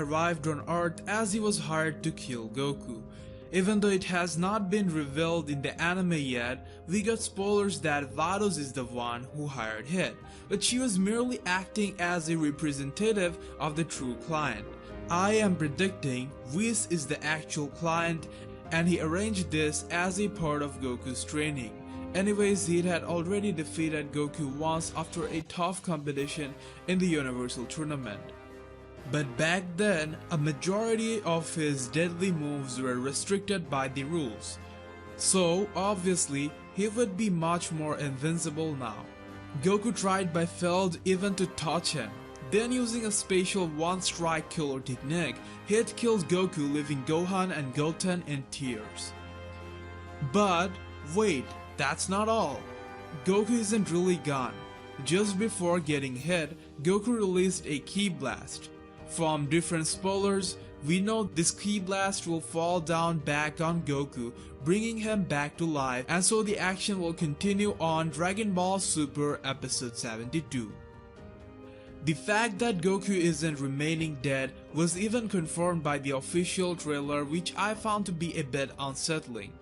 arrived on Earth as he was hired to kill Goku. Even though it has not been revealed in the anime yet, we got spoilers that Vados is the one who hired Hit, but she was merely acting as a representative of the true client. I am predicting Whis is the actual client and he arranged this as a part of Goku's training. Anyways, Hit had already defeated Goku once after a tough competition in the Universal Tournament. But back then, a majority of his deadly moves were restricted by the rules. So obviously, he would be much more invincible now. Goku tried but failed even to touch him. Then using a special one-strike killer technique, Hit kills Goku, leaving Gohan and Goten in tears. But wait, that's not all. Goku isn't really gone. Just before getting hit, Goku released a Ki Blast. From different spoilers, we know this Ki Blast will fall down back on Goku, bringing him back to life, and so the action will continue on Dragon Ball Super Episode 72. The fact that Goku isn't remaining dead was even confirmed by the official trailer, which I found to be a bit unsettling.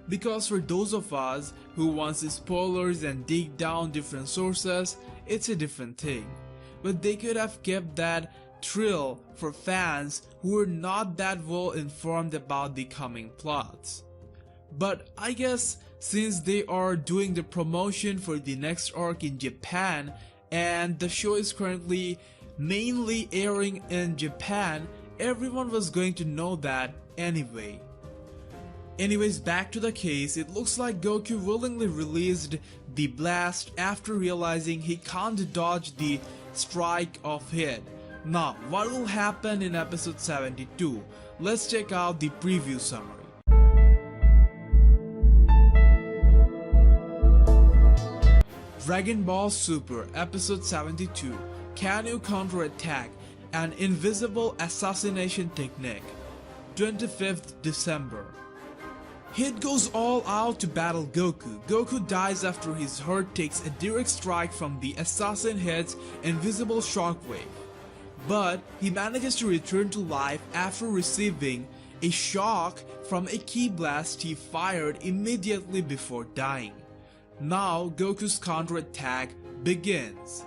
Because for those of us who wants spoilers and dig down different sources, it's a different thing. But they could have kept that thrill for fans who were not that well informed about the coming plots. But I guess since they are doing the promotion for the next arc in Japan and the show is currently mainly airing in Japan, everyone was going to know that anyway. Anyways, back to the case, it looks like Goku willingly released the blast after realizing he can't dodge the strike of Hit. Now, what will happen in episode 72? Let's check out the preview summary. Dragon Ball Super Episode 72. Can you counterattack an invisible assassination technique? 25th December. Hit goes all out to battle Goku. Goku dies after his heart takes a direct strike from the assassin Hit's invisible shockwave. But he manages to return to life after receiving a shock from a Ki Blast he fired immediately before dying. Now Goku's counterattack begins.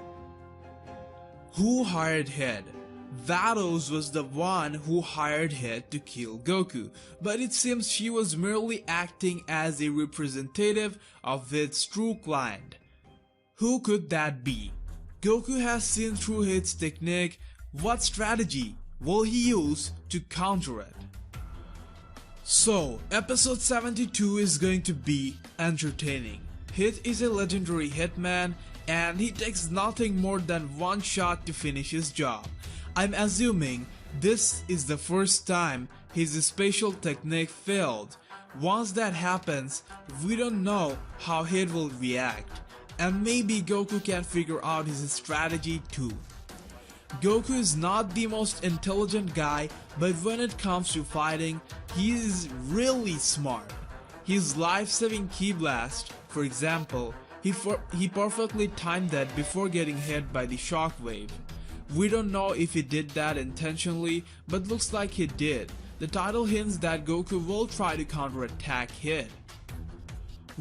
Who hired Hit? Vados was the one who hired Hit to kill Goku, but it seems she was merely acting as a representative of Hit's true client. Who could that be? Goku has seen through Hit's technique. What strategy will he use to counter it? So, episode 72 is going to be entertaining. Hit is a legendary hitman and he takes nothing more than one shot to finish his job. I'm assuming this is the first time his special technique failed. Once that happens, we don't know how Hit will react, and maybe Goku can figure out his strategy too. Goku is not the most intelligent guy, but when it comes to fighting, he is really smart. His life-saving Ki Blast, for example, he perfectly timed that before getting hit by the shockwave. We don't know if he did that intentionally, but looks like he did. The title hints that Goku will try to counterattack Hit.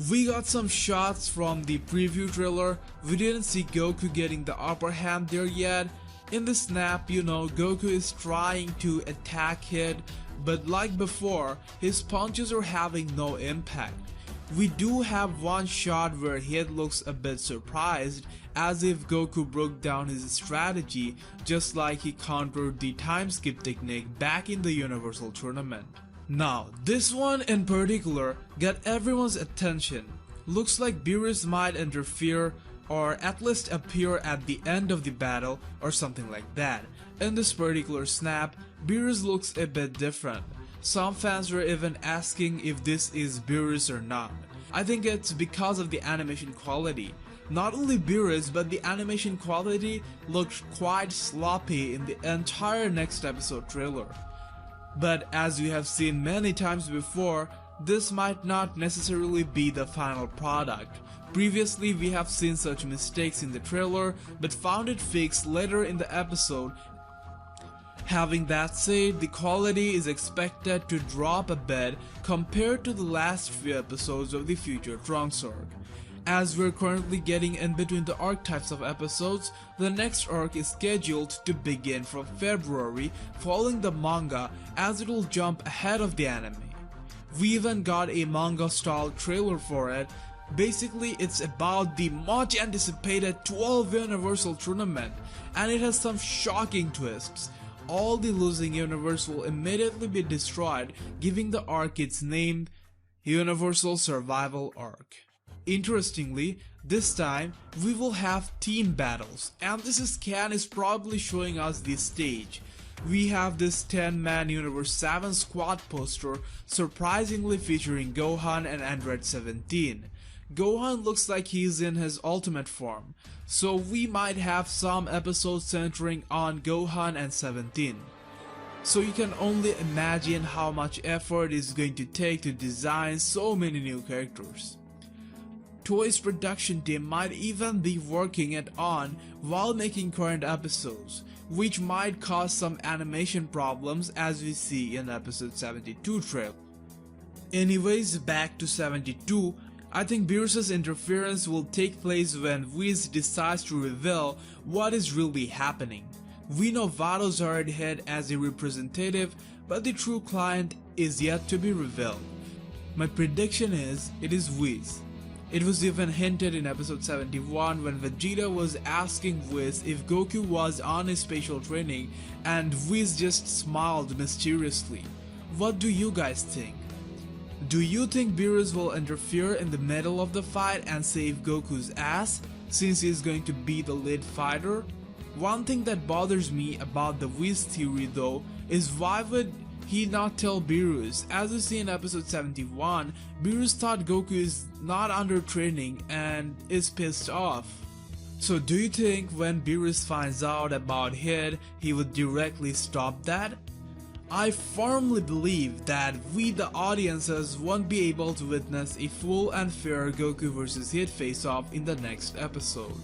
We got some shots from the preview trailer. We didn't see Goku getting the upper hand there yet. In the snap, you know, Goku is trying to attack Hit, but like before, his punches are having no impact. We do have one shot where Hit looks a bit surprised, as if Goku broke down his strategy just like he countered the time skip technique back in the Universal Tournament. Now, this one in particular got everyone's attention. Looks like Beerus might interfere or at least appear at the end of the battle or something like that. In this particular snap, Beerus looks a bit different. Some fans were even asking if this is Beerus or not. I think it's because of the animation quality. Not only Beerus, but the animation quality looked quite sloppy in the entire next episode trailer. But as we have seen many times before, this might not necessarily be the final product. Previously we have seen such mistakes in the trailer, but found it fixed later in the episode. Having that said, the quality is expected to drop a bit compared to the last few episodes of the future Trunks arc. As we're currently getting in between the archetypes of episodes, the next arc is scheduled to begin from February following the manga, as it will jump ahead of the anime. We even got a manga style trailer for it. Basically, it's about the much anticipated 12 Universal Tournament, and it has some shocking twists. All the losing universe will immediately be destroyed, giving the arc its name, Universal Survival Arc. Interestingly, this time we will have team battles, and this scan is probably showing us the stage. We have this 10-man Universe 7 squad poster surprisingly featuring Gohan and Android 17. Gohan looks like he's in his ultimate form, so we might have some episodes centering on Gohan and 17. So you can only imagine how much effort it's going to take to design so many new characters. Toei's production team might even be working it on while making current episodes, which might cause some animation problems as we see in episode 72 trailer. Anyways, back to 72, I think Beerus's interference will take place when Whis decides to reveal what is really happening. We know Vados hired Hit as a representative, but the true client is yet to be revealed. My prediction is it is Whis. It was even hinted in episode 71 when Vegeta was asking Whis if Goku was on his spatial training, and Whis just smiled mysteriously. What do you guys think? Do you think Beerus will interfere in the middle of the fight and save Goku's ass, since he is going to be the lead fighter? One thing that bothers me about the Whis theory though is why would he not tell Beerus? As we see in episode 71, Beerus thought Goku is not under training and is pissed off. So do you think when Beerus finds out about Hit, he would directly stop that? I firmly believe that we the audiences won't be able to witness a full and fair Goku vs Hit face-off in the next episode,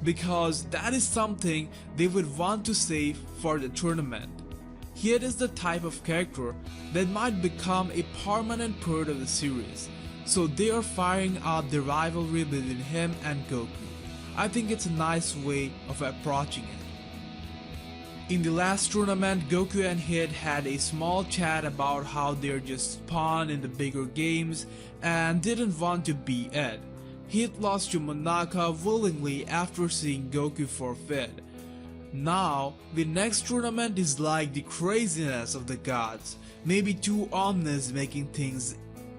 because that is something they would want to save for the tournament. Hit is the type of character that might become a permanent part of the series, so they are firing up the rivalry between him and Goku. I think it's a nice way of approaching it. In the last tournament, Goku and Hit had a small chat about how they're just pawn in the bigger games and didn't want to be it. Hit lost to Monaka willingly after seeing Goku forfeit. Now, the next tournament is like the craziness of the gods, maybe two Omnis making things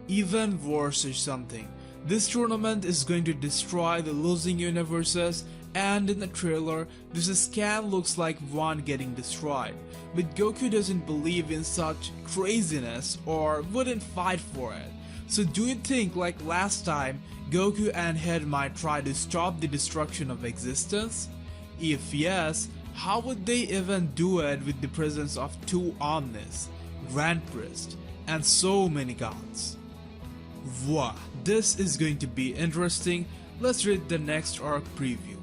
even worse or something. This tournament is going to destroy the losing universes, and in the trailer, this scan looks like one getting destroyed, but Goku doesn't believe in such craziness or wouldn't fight for it. So do you think, like last time, Goku and Hit might try to stop the destruction of existence? If yes, how would they even do it with the presence of two Omnis, Grand Priest, and so many gods? Woah, this is going to be interesting. Let's read the next arc preview.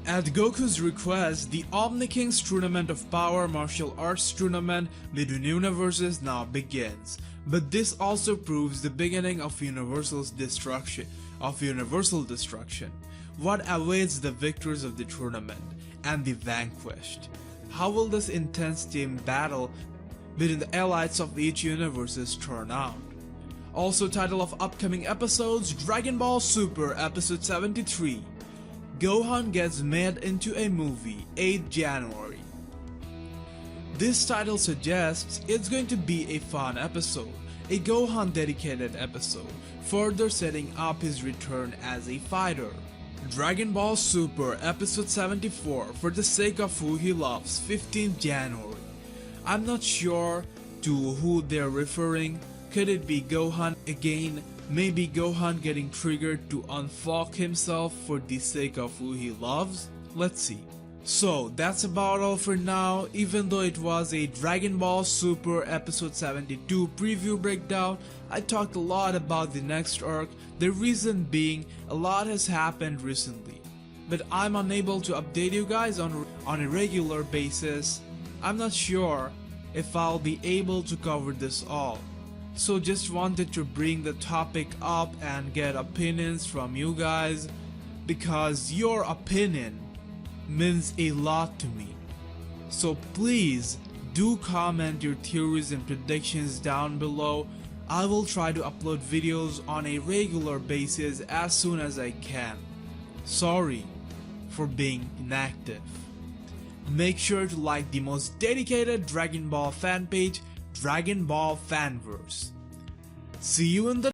At Goku's request, the Omni Kings Tournament of Power Martial Arts Tournament between universes now begins, but this also proves the beginning of universal destruction. What awaits the victors of the tournament and the vanquished? How will this intense team battle between the elites of each universe turn out? Also, title of upcoming episodes: Dragon Ball Super Episode 73. Gohan gets made into a movie, 8th January. This title suggests it's going to be a fun episode, a Gohan dedicated episode, further setting up his return as a fighter. Dragon Ball Super Episode 74 For the Sake of Who He Loves, 15th January. I'm not sure to who they're referring. Could it be Gohan again? Maybe Gohan getting triggered to unfuck himself for the sake of who he loves? Let's see. So that's about all for now. Even though it was a Dragon Ball Super Episode 72 preview breakdown, I talked a lot about the next arc, the reason being a lot has happened recently. but I'm unable to update you guys on a regular basis. I'm not sure if I'll be able to cover this all. So just wanted to bring the topic up and get opinions from you guys, because your opinion means a lot to me. So please do comment your theories and predictions down below. I will try to upload videos on a regular basis as soon as I can. Sorry for being inactive. Make sure to like the most dedicated Dragon Ball fan page, Dragon Ball Fanverse. See you in the